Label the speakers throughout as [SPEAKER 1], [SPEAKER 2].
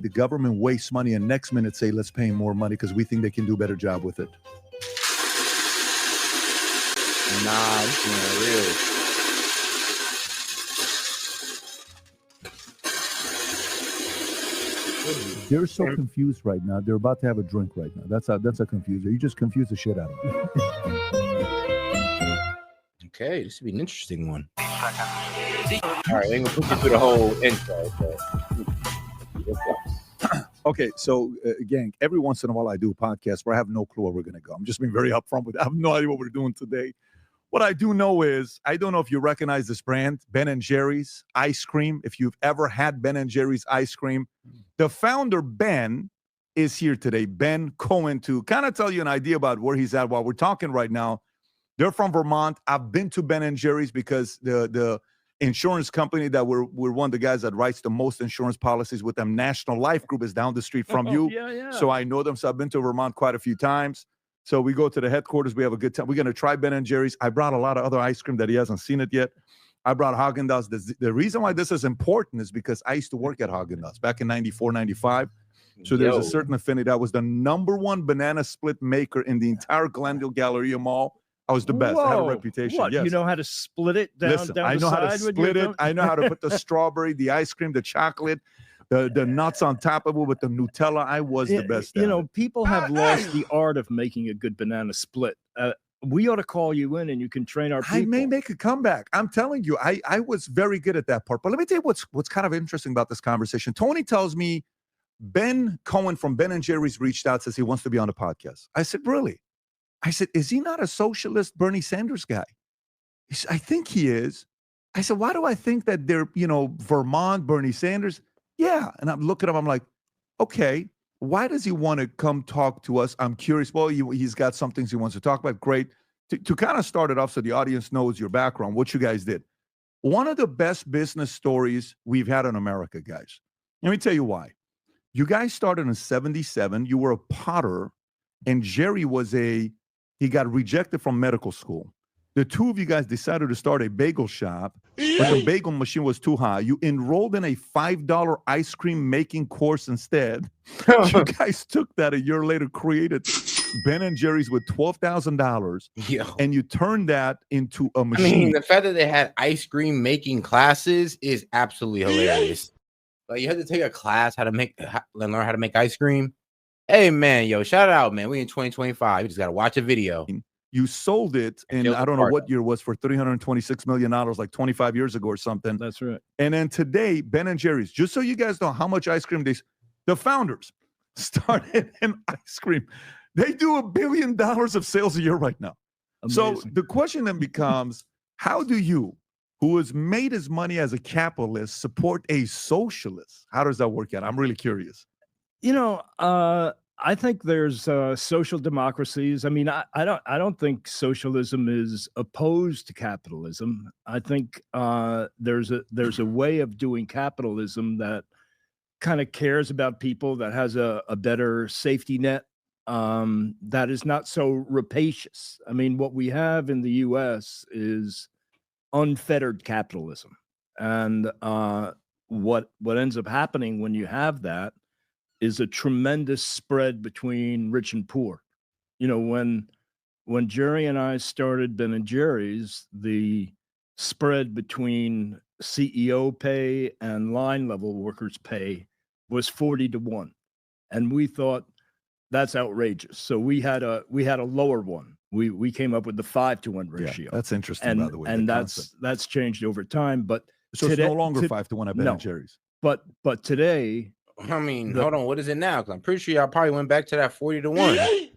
[SPEAKER 1] The government wastes money and next minute say, let's pay more money because we think they can do a better job with it.
[SPEAKER 2] Nah, this ain't real.
[SPEAKER 1] They're so confused right now. They're about to have a drink right now. That's a confuser. You just confuse the shit out of them.
[SPEAKER 2] Okay, this would be an interesting one. All right, I'm gonna put you through the whole intro.
[SPEAKER 1] Okay, so gang, every once in a while I do a podcast where I have no clue where we're gonna go. I'm just being very upfront with it. I have no idea what we're doing today. What I do know is, I don't know if you recognize this brand, Ben & Jerry's ice cream. If you've ever had Ben & Jerry's ice cream, the founder, Ben, is here today. Ben Cohen, to kind of tell you an idea about where he's at while we're talking right now. They're from Vermont. I've been to Ben & Jerry's because the insurance company that we're one of the guys that writes the most insurance policies with them, National Life Group, is down the street from you.
[SPEAKER 3] Yeah.
[SPEAKER 1] So I know them. So I've been to Vermont quite a few times. So we go to the headquarters. We have a good time. We're going to try Ben & Jerry's. I brought a lot of other ice cream that he hasn't seen it yet. I brought Haagen-Dazs. The reason why this is important is because I used to work at Haagen-Dazs back in 94, 95. So there's a certain affinity. I was the #1 banana split maker in the entire Glendale Galleria Mall. I was the best. I had a reputation.
[SPEAKER 3] What?
[SPEAKER 1] Yes.
[SPEAKER 3] You know how to split it down?
[SPEAKER 1] Listen,
[SPEAKER 3] down
[SPEAKER 1] I
[SPEAKER 3] the
[SPEAKER 1] know how to
[SPEAKER 3] side
[SPEAKER 1] split it. I know how to put the strawberry, the ice cream, the chocolate, the nuts on top of it with the Nutella. I was the best.
[SPEAKER 3] You know, people have lost the art of making a good banana split. We ought to call you in and you can train our people.
[SPEAKER 1] I may make a comeback. I'm telling you, I was very good at that part. But let me tell you what's kind of interesting about this conversation. Tony tells me Ben Cohen from Ben & Jerry's reached out, says he wants to be on the podcast. I said, really? I said, is he not a socialist Bernie Sanders guy? He said, I think he is. I said, why do I think that they're, Vermont, Bernie Sanders? Yeah. And I'm looking at him, I'm like, okay, why does he want to come talk to us? I'm curious. Well, he's got some things he wants to talk about. Great. To kind of start it off so the audience knows your background, what you guys did. One of the best business stories we've had in America, guys. Let me tell you why. You guys started in 77. You were a potter, and Jerry he got rejected from medical school. The two of you guys decided to start a bagel shop, but the bagel machine was too high. You enrolled in a $5 ice cream making course instead. You guys took that a year later, created Ben & Jerry's with $12,000, and you turned that into a machine.
[SPEAKER 2] I mean, the fact that they had ice cream making classes is absolutely hilarious. Like, you had to take a class learn how to make ice cream. Hey, man, shout out, man. We in 2025. You just got to watch a video.
[SPEAKER 1] You sold it in, I don't know what year it was, for $326 million, like 25 years ago or something.
[SPEAKER 3] That's right.
[SPEAKER 1] And then today, Ben & Jerry's, just so you guys know how much ice cream the founders started in ice cream. They do $1 billion of sales a year right now. Amazing. So the question then becomes, how do you, who has made his money as a capitalist, support a socialist? How does that work out? I'm really curious.
[SPEAKER 3] I think there's social democracies. I mean, I don't think socialism is opposed to capitalism. I think there's a way of doing capitalism that kind of cares about people, that has a better safety net, that is not so rapacious. I mean, what we have in the U.S. is unfettered capitalism, and what ends up happening when you have that is a tremendous spread between rich and poor. When Jerry and I started Ben & Jerry's, the spread between CEO pay and line level workers pay was 40-1. And we thought that's outrageous. So we had a lower one. We came up with the 5-1 ratio.
[SPEAKER 1] Yeah, that's interesting, by the way.
[SPEAKER 3] And that's changed over time. But
[SPEAKER 1] so today, it's no longer 5-1 at Ben & Jerry's.
[SPEAKER 3] But today,
[SPEAKER 2] I mean, hold on. What is it now? Because I'm pretty sure y'all probably went back to that 40-1.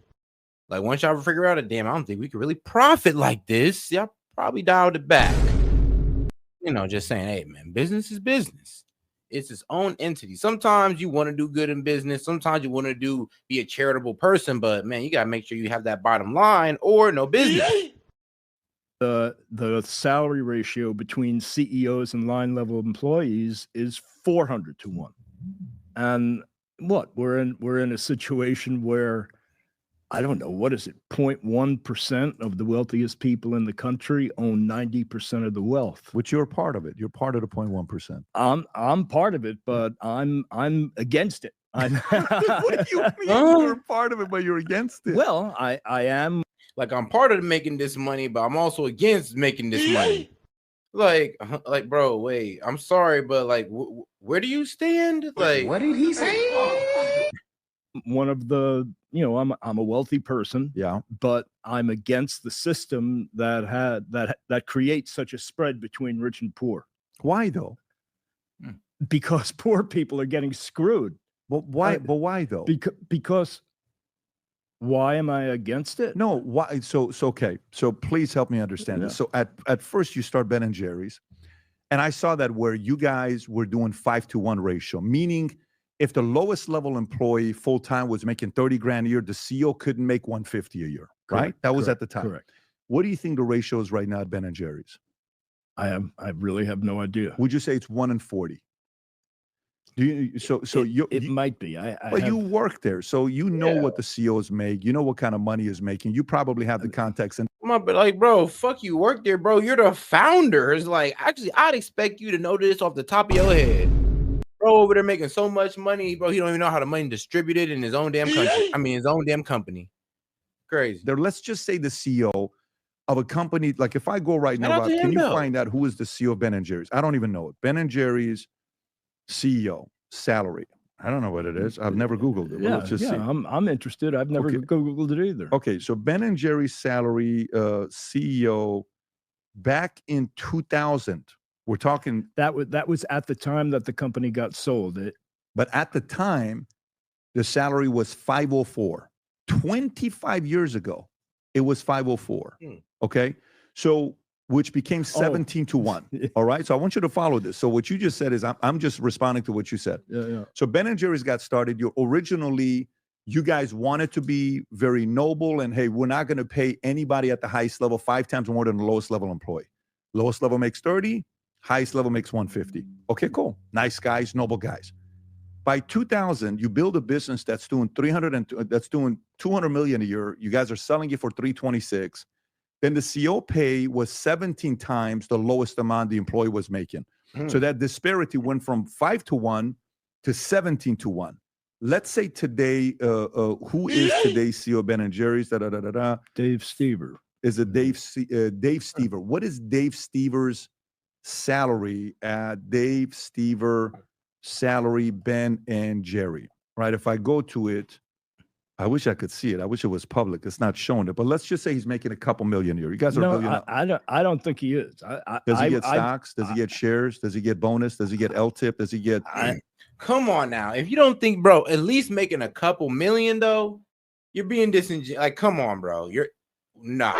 [SPEAKER 2] Like, once y'all figure out I don't think we could really profit like this, y'all probably dialed it back. Just saying, hey, man, business is business. It's its own entity. Sometimes you want to do good in business. Sometimes you want to be a charitable person. But, man, you got to make sure you have that bottom line or no business.
[SPEAKER 3] The salary ratio between CEOs and line level employees is 400-1. And we're in a situation where I don't know, what is it? 0.1% of the wealthiest people in the country own 90% of the wealth.
[SPEAKER 1] Which you're part of it. You're part of the 0.1%.
[SPEAKER 3] I'm part of it, but I'm against it. I'm
[SPEAKER 1] What do you mean you're part of it, but you're against it?
[SPEAKER 3] Well, I am.
[SPEAKER 2] Like, I'm part of making this money, but I'm also against making this money. Like, bro, wait, I'm sorry, but like, where do you stand? Like,
[SPEAKER 4] What did he say?
[SPEAKER 3] One of the, I'm a wealthy person.
[SPEAKER 1] Yeah.
[SPEAKER 3] But I'm against the system that creates such a spread between rich and poor.
[SPEAKER 1] Why though?
[SPEAKER 3] Because poor people are getting screwed.
[SPEAKER 1] Well, why? But why though?
[SPEAKER 3] Because why am I against it?
[SPEAKER 1] No, why? So okay. So please help me understand this. So at first you start Ben and Jerry's, and I saw that where you guys were doing 5-to-1 ratio, meaning if the lowest level employee full time was making 30 grand a year, the CEO couldn't make 150 a year, right? That was at the time.
[SPEAKER 3] Correct.
[SPEAKER 1] What do you think the ratio is right now at Ben and Jerry's?
[SPEAKER 3] I really have no idea.
[SPEAKER 1] Would you say it's 1-40? Do you? So
[SPEAKER 3] it might be.
[SPEAKER 1] But you work there, so you know what the CEOs make. You know what kind of money is making. You probably have the context. And
[SPEAKER 2] come on, but like, bro, fuck you, work there, bro. You're the founder. It's like, actually, I'd expect you to know this off the top of your head. Bro, over there making so much money, bro. He don't even know how the money distributed in his own damn country. I mean, his own damn company. Crazy.
[SPEAKER 1] There, let's just say the CEO of a company. Like, if I go right now, Rob, can you find out who is the CEO of Ben and Jerry's? I don't even know it. Ben and Jerry's CEO salary. I don't know what it is. I've never Googled it. Let's just see.
[SPEAKER 3] I'm interested. I've never Googled it either.
[SPEAKER 1] Okay, so Ben and Jerry's salary, CEO back in 2000. We're talking
[SPEAKER 3] that was at the time that the company got sold.
[SPEAKER 1] But at the time, the salary was 504. 25 years ago, it was 504. Okay, so which became 17-to-1. All right. So I want you to follow this. So what you just said is I'm just responding to what you said.
[SPEAKER 3] Yeah.
[SPEAKER 1] So Ben and Jerry's got started. You guys wanted to be very noble and hey, we're not going to pay anybody at the highest level 5 times more than the lowest level employee. Lowest level makes 30, highest level makes 150. Okay, cool. Nice guys, noble guys. By 2000, you build a business that's doing 200 million a year. You guys are selling it for 326. Then the CEO pay was 17 times the lowest amount the employee was making. So that disparity went from 5-to-1 to 17-to-1. Let's say today, who is today's CEO of Ben and Jerry's?
[SPEAKER 3] Dave Stever.
[SPEAKER 1] Is it Dave Stever? What is Dave Stever's salary at Dave Stever salary Ben and Jerry? Right? If I go to it, I wish I could see it. I wish it was public. It's not showing it. But let's just say he's making a couple million a year. You guys are billionaires.
[SPEAKER 3] I don't think he is.
[SPEAKER 1] Does he get stocks? Does he get shares? Does he get bonus? Does he get LTIP? Does he get?
[SPEAKER 2] Come on now. If you don't think, bro, at least making a couple million though, you're being disingenuous. Like, come on, bro. You're nah.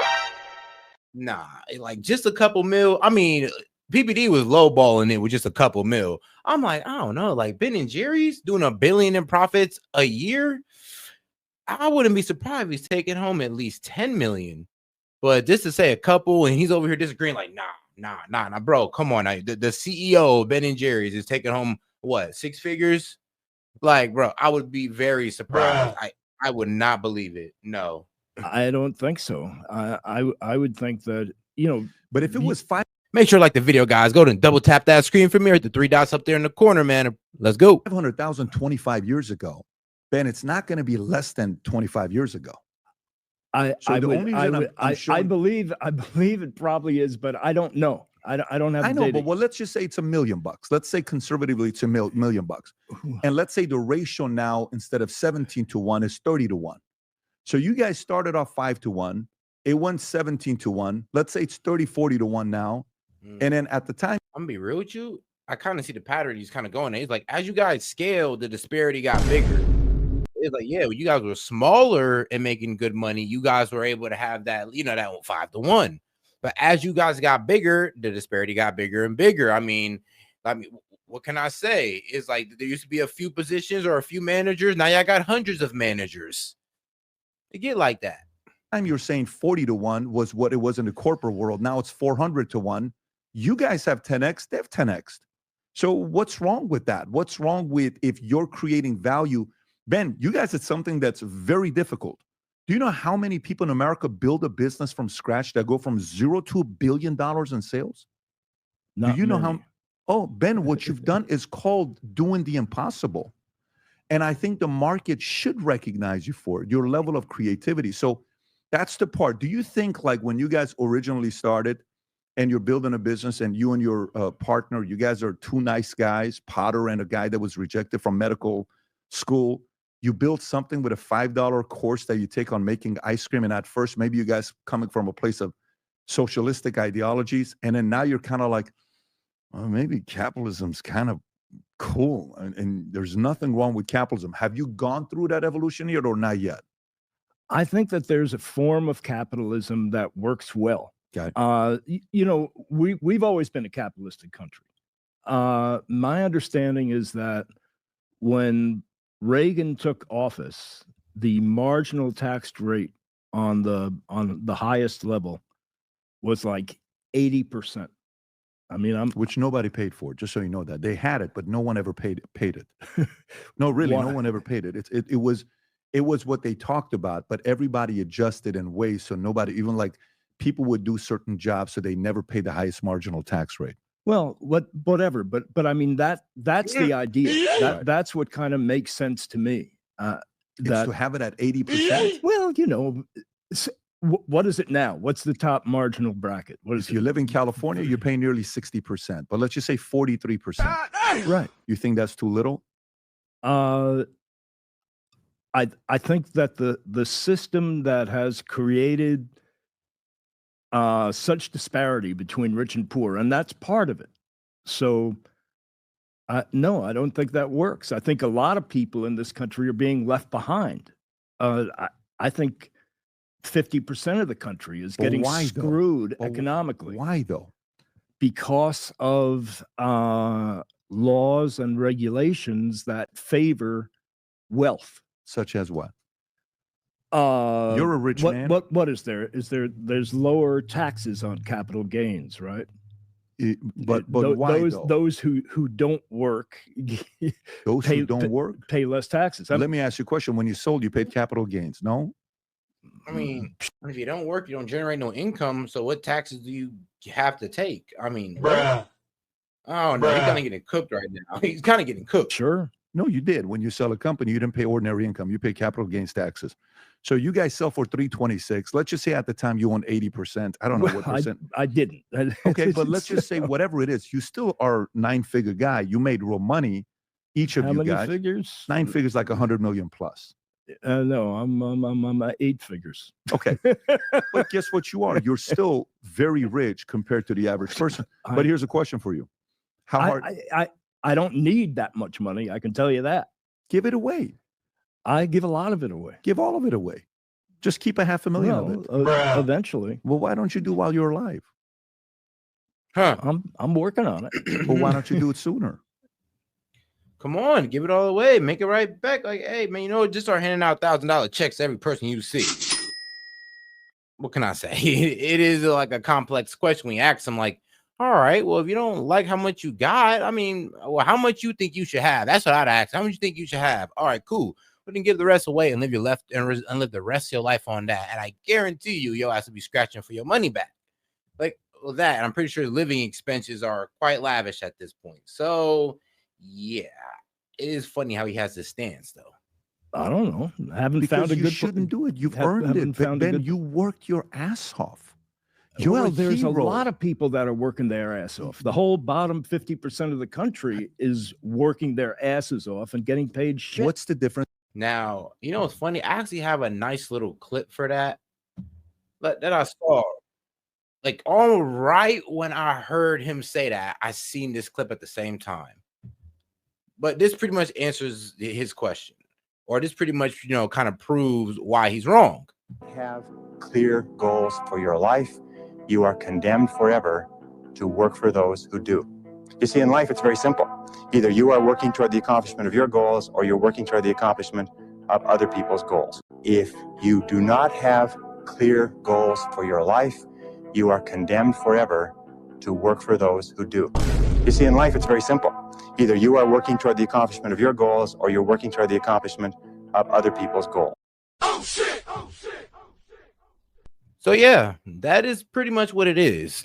[SPEAKER 2] Like just a couple mil. I mean, PBD was lowballing it with just a couple mil. I'm like, I don't know. Like Ben and Jerry's doing $1 billion in profits a year. I wouldn't be surprised if he's taking home at least 10 million. But just to say a couple, and he's over here disagreeing, like, nah, bro, come on. The CEO of Ben and Jerry's is taking home what, 6 figures? Like, bro, I would be very surprised. I would not believe it. No,
[SPEAKER 3] I don't think so. I would think that,
[SPEAKER 1] but if it was 5,
[SPEAKER 2] make sure like the video, guys. Go to double tap that screen for me, or the 3 dots up there in the corner, man. Let's go.
[SPEAKER 1] 500,000 25 years ago. Ben, it's not going to be less than 25 years ago.
[SPEAKER 3] I believe it probably is, but I don't know. I don't have.
[SPEAKER 1] I know, but well, let's just say it's $1 million. Let's say conservatively it's $1 million. And let's say the ratio now instead of 17-to-1 is 30-to-1. So you guys started off 5-to-1. It went 17-to-1. Let's say it's 30-40-to-1 now. And then at the time,
[SPEAKER 2] I'm gonna be real with you. I kind of see the pattern he's kind of going. It's like as you guys scaled, the disparity got bigger. It's like, yeah, you guys were smaller and making good money. You guys were able to have that, that 5-to-1. But as you guys got bigger, the disparity got bigger and bigger. I mean, what can I say? It's like there used to be a few positions or a few managers. Now y'all got hundreds of managers. It get like that.
[SPEAKER 1] Time you're saying 40-to-1 was what it was in the corporate world. Now it's 400-to-1. You guys have 10x, they have 10x. So what's wrong with that? What's wrong with if you're creating value? Ben, you guys, it's something that's very difficult. Do you know how many people in America build a business from scratch that go from $0 to $1 billion in sales?
[SPEAKER 3] Not
[SPEAKER 1] Do you know
[SPEAKER 3] many.
[SPEAKER 1] how? Oh, Ben, what you've done is called doing the impossible. And I think the market should recognize you for it, your level of creativity. So that's the part. Do you think, like, when you guys originally started and you're building a business and you and your partner, you guys are two nice guys, Potter and a guy that was rejected from medical school, you built something with a $5 course that you take on making ice cream. And at first, maybe you guys coming from a place of socialistic ideologies. And then now you're kind of like, well, maybe capitalism's kind of cool. And there's nothing wrong with capitalism. Have you gone through that evolution yet or not yet?
[SPEAKER 3] I think that there's a form of capitalism that works well.
[SPEAKER 1] Got it.
[SPEAKER 3] You know, we've always been a capitalistic country. My understanding is that when Reagan took office, the marginal tax rate on the highest level was like 80%. I mean,
[SPEAKER 1] which nobody paid for, just so you know that. They had it, but no one ever paid it. No, really, no one ever paid it. It was what they talked about, but everybody adjusted in ways so nobody, even like people would do certain jobs so they never paid the highest marginal tax rate.
[SPEAKER 3] Well, whatever, but I mean that's the idea. That's what kind of makes sense to me.
[SPEAKER 1] To have it at 80%.
[SPEAKER 3] Well, you know, what is it now? What's the top marginal bracket? What is
[SPEAKER 1] if you live in California, you're paying nearly 60%, but let's just say 43%.
[SPEAKER 3] Right.
[SPEAKER 1] You think that's too little?
[SPEAKER 3] I think that the system that has created such disparity between rich and poor, and that's part of it. So, no, I don't think that works. I think a lot of people in this country are being left behind. I think 50% of the country is getting screwed economically.
[SPEAKER 1] Why though?
[SPEAKER 3] Because of laws and regulations that favor wealth.
[SPEAKER 1] Such as what? You're a rich man.
[SPEAKER 3] What is there? There's lower taxes on capital gains, right?
[SPEAKER 1] But why
[SPEAKER 3] those who don't work,
[SPEAKER 1] who don't work
[SPEAKER 3] pay less taxes.
[SPEAKER 1] Let me ask you a question. When you sold, you paid capital gains, no?
[SPEAKER 2] I mean, if you don't work, you don't generate no income. So what taxes do you have to take? I mean, oh no, he's kind of getting cooked right now. He's kind of getting cooked.
[SPEAKER 3] Sure.
[SPEAKER 1] No, you did. When you sell a company, you didn't pay ordinary income. You pay capital gains taxes. So you guys sell for $326. Let's just say at the time you own 80%. I don't know what percent.
[SPEAKER 3] I didn't.
[SPEAKER 1] Okay, but let's just say whatever it is, you still are 9-figure guy. You made real money. Each of
[SPEAKER 3] How
[SPEAKER 1] you
[SPEAKER 3] many
[SPEAKER 1] guys.
[SPEAKER 3] figures?
[SPEAKER 1] 9 figures, like 100 million plus.
[SPEAKER 3] No, I'm at 8 figures.
[SPEAKER 1] Okay, but guess what you are? You're still very rich compared to the average person. But here's a question for you: how hard?
[SPEAKER 3] I don't need that much money. I can tell you that.
[SPEAKER 1] Give it away.
[SPEAKER 3] I give a lot of it away.
[SPEAKER 1] Give all of it away. Just keep $500,000 of it.
[SPEAKER 3] Eventually.
[SPEAKER 1] Well, why don't you do while you're alive?
[SPEAKER 2] Huh?
[SPEAKER 1] I'm working on it. Well, why don't you do it sooner?
[SPEAKER 2] Come on, give it all away. Make it right back. Like, hey, man, you know, just start handing out $1,000 checks to every person you see. What can I say? It is like a complex question. We ask them, like, all right, well, if you don't like how much you got, I mean, well, how much you think you should have? That's what I'd ask. How much you think you should have? All right, cool. We can give the rest away and live live the rest of your life on that. And I guarantee you, you'll have to be scratching for your money back. Like, well, that, and I'm pretty sure living expenses are quite lavish at this point. So, yeah, it is funny how he has this stance, though.
[SPEAKER 3] I don't know. I haven't found a good.
[SPEAKER 1] You shouldn't do it. You've earned it. But Ben, you worked your ass off.
[SPEAKER 3] There's a lot of people that are working their ass off. The whole bottom 50% of the country is working their asses off and getting paid shit.
[SPEAKER 1] What's the difference?
[SPEAKER 2] Now, you know what's funny? I actually have a nice little clip for that. But that I saw. Like, all right when I heard him say that, I seen this clip at the same time. But this pretty much answers his question. Or this pretty much, you know, kind of proves why he's wrong.
[SPEAKER 5] Have clear goals for your life. You are condemned forever to work for those who do. You see, in life, it's very simple. Either you are working toward the accomplishment of your goals or you're working toward the accomplishment of other people's goals. If you do not have clear goals for your life, you are condemned forever to work for those who do. You see, in life, it's very simple. Either you are working toward the accomplishment of your goals or you're working toward the accomplishment of other people's goals.
[SPEAKER 4] Oh shit! Oh shit!
[SPEAKER 2] So yeah, that is pretty much what it is.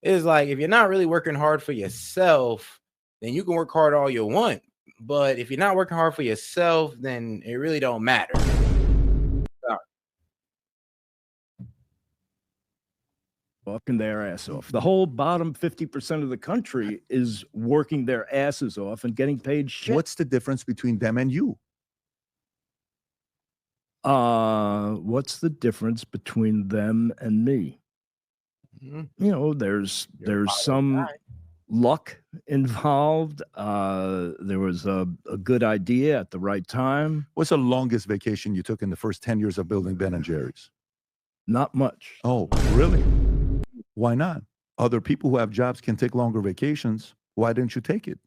[SPEAKER 2] It's like if you're not really working hard for yourself, then you can work hard all you want. But if you're not working hard for yourself, then it really don't matter.
[SPEAKER 3] Working their ass off. The whole bottom 50% of the country is working their asses off and getting paid shit.
[SPEAKER 1] What's the difference between them and you?
[SPEAKER 3] What's the difference between them and me?
[SPEAKER 2] Mhm.
[SPEAKER 3] You know, there's
[SPEAKER 2] You're a
[SPEAKER 3] some
[SPEAKER 2] guy.
[SPEAKER 3] luck involved. There was a good idea at the right time.
[SPEAKER 1] What's the longest vacation you took in the first 10 years of building Ben and Jerry's?
[SPEAKER 3] Not much.
[SPEAKER 1] Oh, really? Why not? Other people who have jobs can take longer vacations. Why didn't you take it?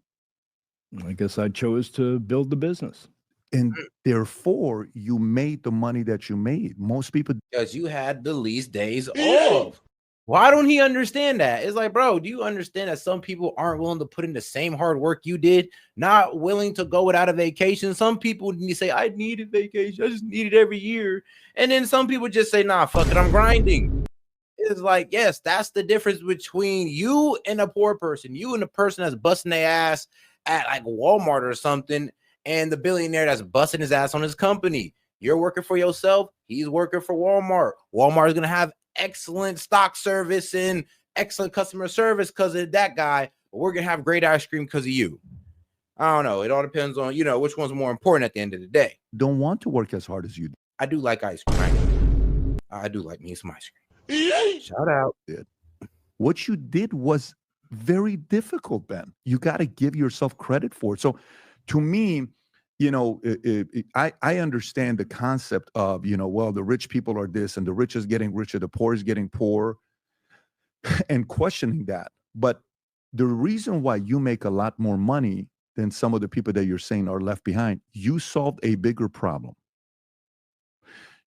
[SPEAKER 3] I guess I chose to build the business.
[SPEAKER 1] And therefore, you made the money that you made. Most people,
[SPEAKER 2] Because you had the least days off. Why don't he understand that? It's like, bro, do you understand that some people aren't willing to put in the same hard work you did? Not willing to go without a vacation. Some people say, I need a vacation. I just need it every year. And then some people just say, nah, fuck it, I'm grinding. It's like, yes, that's the difference between you and a poor person. You and the person that's busting their ass at like Walmart or something, and the billionaire that's busting his ass on his company. You're working for yourself. He's working for Walmart. Walmart is going to have excellent stock service and excellent customer service because of that guy. But we're going to have great ice cream because of you. I don't know. It all depends on, which one's more important at the end of the day.
[SPEAKER 1] don't want to work as hard as you do.
[SPEAKER 2] I do like ice cream. I do like me some ice cream. Shout out.
[SPEAKER 1] What you did was very difficult, Ben. You got to give yourself credit for it. So to me, I understand the concept of, well, the rich people are this and the rich is getting richer, the poor is getting poor, and questioning that. But the reason why you make a lot more money than some of the people that you're saying are left behind, you solved a bigger problem.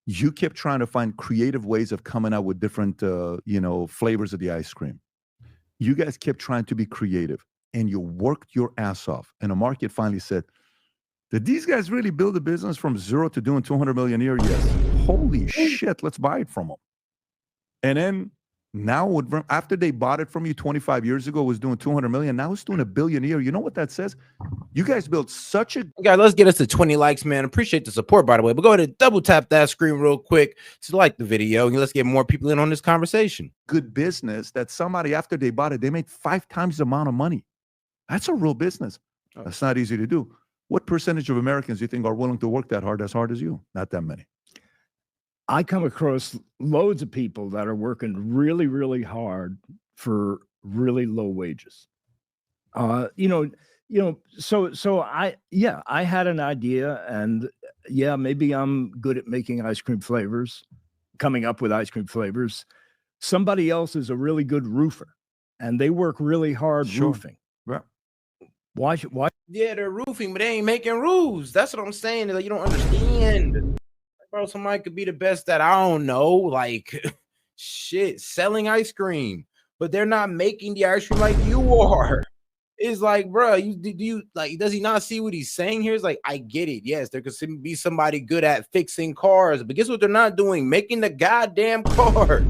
[SPEAKER 1] You kept trying to find creative ways of coming out with different, flavors of the ice cream. You guys kept trying to be creative and you worked your ass off. And the market finally said, did these guys really build a business from zero to doing 200 million a year? Yes. Holy shit, let's buy it from them. And then now, after they bought it from you 25 years ago, it was doing 200 million. Now it's doing $1 billion a year. You know what that says? You guys built such a
[SPEAKER 2] Guys, let's get us to 20 likes, man. Appreciate the support, by the way. But go ahead and double tap that screen real quick to like the video. And let's get more people in on this conversation.
[SPEAKER 1] good business that somebody, after they bought it, they made 5 times the amount of money. That's a real business. That's not easy to do. What percentage of Americans do you think are willing to work that hard as you? Not that many.
[SPEAKER 3] I come across loads of people that are working really, really hard for really low wages. So I had an idea, and maybe I'm good at making ice cream flavors, coming up with ice cream flavors. Somebody else is a really good roofer, and they work really hard roofing.
[SPEAKER 1] Right.
[SPEAKER 3] Why?
[SPEAKER 2] Yeah, they're roofing, but they ain't making roofs. That's what I'm saying. Like, you don't understand. Bro, somebody could be the best at, I don't know, like shit, selling ice cream, but they're not making the ice cream like you are. It's like, bro, does he not see what he's saying here? It's like, I get it. Yes, there could be somebody good at fixing cars, but guess what they're not doing? Making the goddamn car.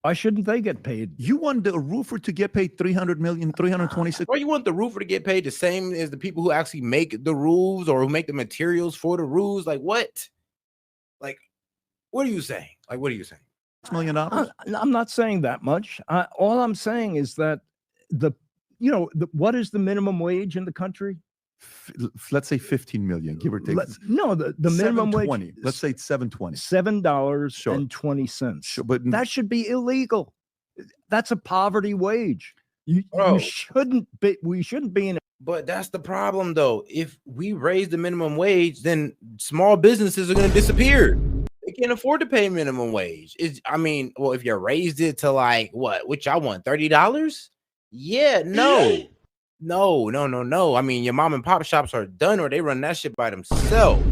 [SPEAKER 3] Why shouldn't they get paid?
[SPEAKER 1] You want the roofer to get paid 300 million, 326.
[SPEAKER 2] Or you want the roofer to get paid the same as the people who actually make the roofs or who make the materials for the roofs? Like, what? Like, what are you saying? Like, what are you saying?
[SPEAKER 1] $6 million?
[SPEAKER 3] I'm not saying that much. All I'm saying is that what is the minimum wage in the country?
[SPEAKER 1] Let's say 15 million, give or take.
[SPEAKER 3] The minimum wage.
[SPEAKER 1] Let's say it's $7.20.
[SPEAKER 3] $7.20.
[SPEAKER 1] Sure, but
[SPEAKER 3] that should be illegal. That's a poverty wage. We shouldn't be in it.
[SPEAKER 2] But that's the problem, though. If we raise the minimum wage, then small businesses are going to disappear. They can't afford to pay minimum wage. If you raised it to like what y'all want, $30? Yeah, no. I mean, your mom and pop shops are done, or they run that shit by themselves.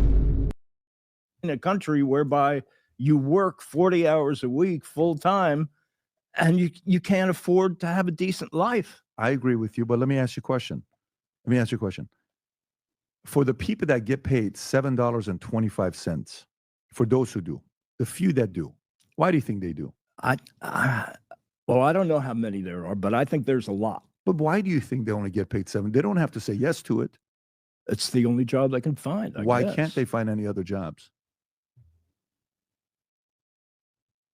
[SPEAKER 3] In a country whereby you work 40 hours a week full time, and you can't afford to have a decent life.
[SPEAKER 1] I agree with you, but let me ask you a question. For the people that get paid $7.25, for those who do, the few that do, Why do you think they do?
[SPEAKER 3] Well, I don't know how many there are, but I think there's a lot.
[SPEAKER 1] But why do you think they only get paid 7? They don't have to say yes to it.
[SPEAKER 3] It's the only job they can find.
[SPEAKER 1] Why can't they find any other jobs?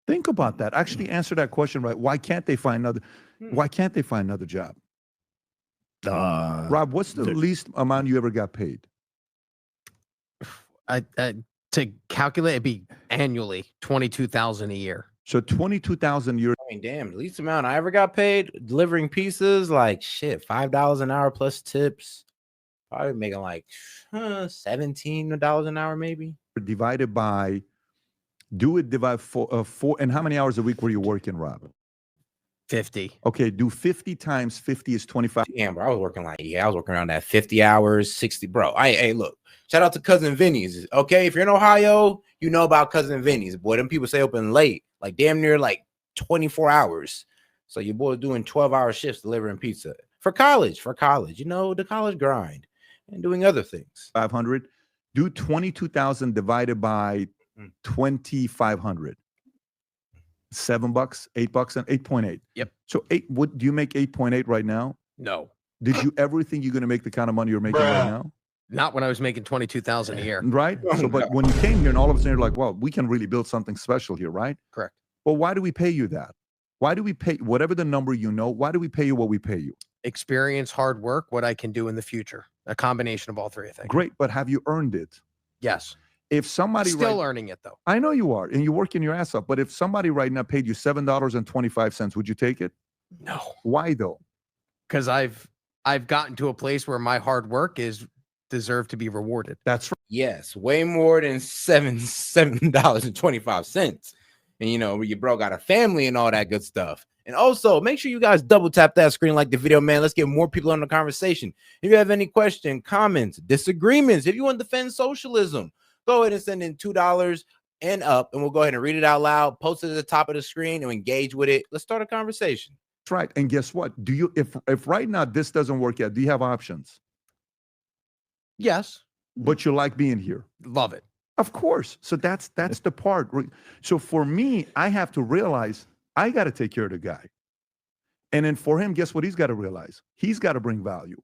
[SPEAKER 1] Think about that. Actually answer that question right. Why can't they find another job? Rob, what's the least amount you ever got paid?
[SPEAKER 6] To calculate, it'd be annually $22,000 a year.
[SPEAKER 1] So 22,000 euros.
[SPEAKER 2] I mean, damn, the least amount I ever got paid delivering pizzas, like shit, $5 an hour plus tips. Probably making like $17 an hour, maybe.
[SPEAKER 1] Divided by, divide four. And how many hours a week were you working, Rob?
[SPEAKER 6] 50.
[SPEAKER 1] Okay, do 50 times 50 is 25.
[SPEAKER 2] Damn, bro, I was working around that 50 hours, 60. Bro, hey, look, shout out to Cousin Vinny's. Okay, if you're in Ohio, you know about Cousin Vinny's. Boy, them people stay open late, like damn near like 24 hours. So your boy doing 12-hour shifts delivering pizza for college, you know, the college grind and doing other things.
[SPEAKER 1] 500. Do 22,000 divided by 2,500. $7, $8, and 8.8.
[SPEAKER 6] Yep.
[SPEAKER 1] So what do you make 8.8 right now?
[SPEAKER 6] No.
[SPEAKER 1] Did you ever think you're going to make the kind of money you're making right now?
[SPEAKER 6] Not when I was making $22,000 a year.
[SPEAKER 1] Right. So, but when you came here and all of a sudden you're like, well, we can really build something special here, right?
[SPEAKER 6] Correct.
[SPEAKER 1] Well, why do we pay you that? Why do we pay whatever the number you know? Why do we pay you what we pay you?
[SPEAKER 6] Experience, hard work, what I can do in the future. A combination of all three, I think.
[SPEAKER 1] Great, but have you earned it?
[SPEAKER 6] Yes.
[SPEAKER 1] If somebody
[SPEAKER 6] Still earning it though.
[SPEAKER 1] I know you are, and you're working your ass off. But if somebody right now paid you $7.25, would you take it?
[SPEAKER 6] No.
[SPEAKER 1] Why though?
[SPEAKER 6] Because I've gotten to a place where my hard work is deserved to be rewarded.
[SPEAKER 1] That's right.
[SPEAKER 2] Yes, way more than $7.25. And you know, your bro got a family and all that good stuff. And also, make sure you guys double tap that screen, like the video, man. Let's get more people on the conversation. If you have any question, comments, disagreements, if you want to defend socialism, go ahead and send in $2 and up, and we'll go ahead and read it out loud, post it at the top of the screen, and engage with it. Let's start a conversation.
[SPEAKER 1] That's right. And guess what? Do you, if right now this doesn't work out, do you have options?
[SPEAKER 6] Yes.
[SPEAKER 1] But you like being here.
[SPEAKER 6] Love it.
[SPEAKER 1] Of course. So that's the part. So for me, I have to realize I got to take care of the guy. And then for him, guess what he's got to realize? He's got to bring value.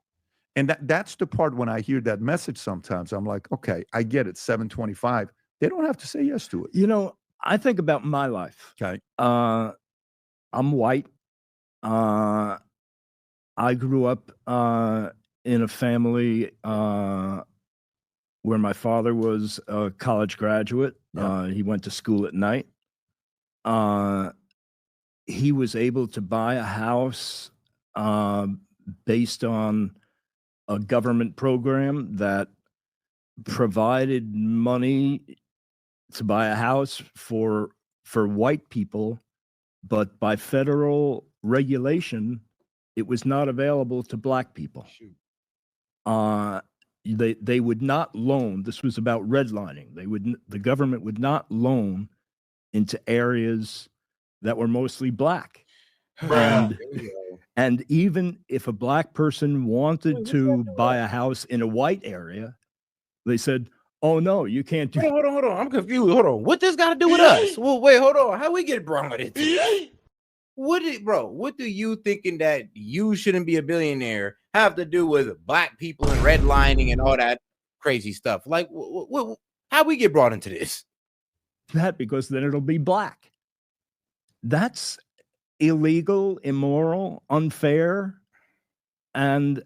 [SPEAKER 1] And that's the part when I hear that message sometimes, I'm like, okay, I get it, 725. They don't have to say yes to it.
[SPEAKER 3] You know, I think about my life.
[SPEAKER 1] Okay.
[SPEAKER 3] I'm white. I grew up in a family where my father was a college graduate.
[SPEAKER 1] Yeah.
[SPEAKER 3] He went to school at night. He was able to buy a house based on a government program that provided money to buy a house for white people, but by federal regulation, it was not available to black people. They would not loan. This was about redlining. The government would not loan into areas that were mostly black. And even if a black person wanted to buy a house in a white area, they said, oh no, you can't do.
[SPEAKER 2] Hold on. I'm confused. Hold on. What this got to do with us? Well, wait, hold on. How we get brought into this? What do you thinking that you shouldn't be a billionaire have to do with black people and redlining and all that crazy stuff? Like, how we get brought into this?
[SPEAKER 3] That because then it'll be black. That's illegal, immoral, unfair, and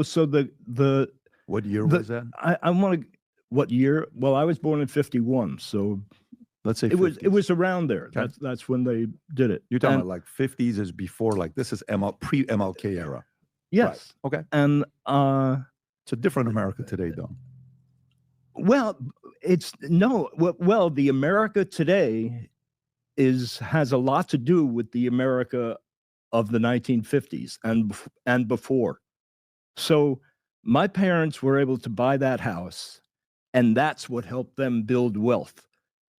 [SPEAKER 3] so the
[SPEAKER 1] what year was that?
[SPEAKER 3] I want to. What year? Well, I was born in 51, so
[SPEAKER 1] let's say
[SPEAKER 3] it was around there.
[SPEAKER 1] Okay.
[SPEAKER 3] That's when they did it.
[SPEAKER 1] You're talking about like 50s is before, like this is pre-MLK era.
[SPEAKER 3] Yes.
[SPEAKER 1] Right. Okay.
[SPEAKER 3] And
[SPEAKER 1] it's a different America today, though.
[SPEAKER 3] Well, the America today has a lot to do with the America of the 1950s and before. So my parents were able to buy that house, and that's what helped them build wealth.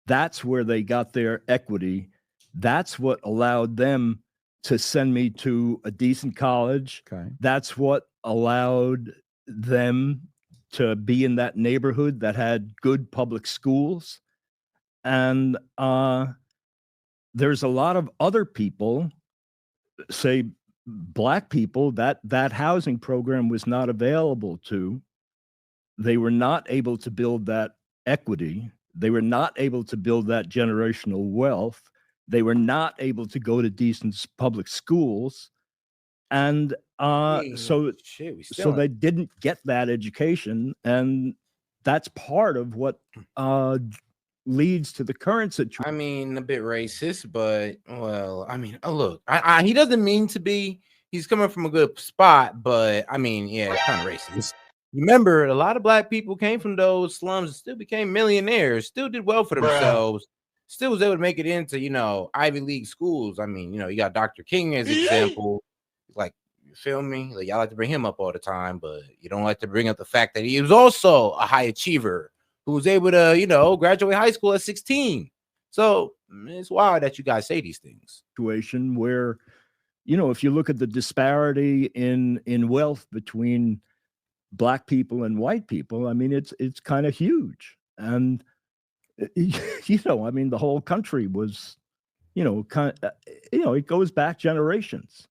[SPEAKER 3] That's where they got their equity. That's what allowed them to send me to a decent college.
[SPEAKER 1] Okay.
[SPEAKER 3] That's what allowed them to be in that neighborhood that had good public schools. And there's a lot of other people, say black people, that housing program was not available to. They were not able to build that equity. They were not able to build that generational wealth. They were not able to go to decent public schools. And so
[SPEAKER 2] shit, we
[SPEAKER 3] so they didn't get that education. And that's part of what leads to the current situation.
[SPEAKER 2] I mean, a bit racist, but well, I mean, look, he doesn't mean to be. He's coming from a good spot, but I mean, yeah, it's kind of racist. Remember, a lot of black people came from those slums and still became millionaires, still did well for themselves, still was able to make it into, Ivy League schools. I mean, you got Dr. King as an example. Like, you feel me? Like, y'all like to bring him up all the time, but you don't like to bring up the fact that he was also a high achiever who was able to, graduate high school at 16. So it's wild that you guys say these things.
[SPEAKER 3] Situation where, if you look at the disparity in wealth between black people and white people, I mean, it's kind of huge. And, I mean, the whole country was, it goes back generations.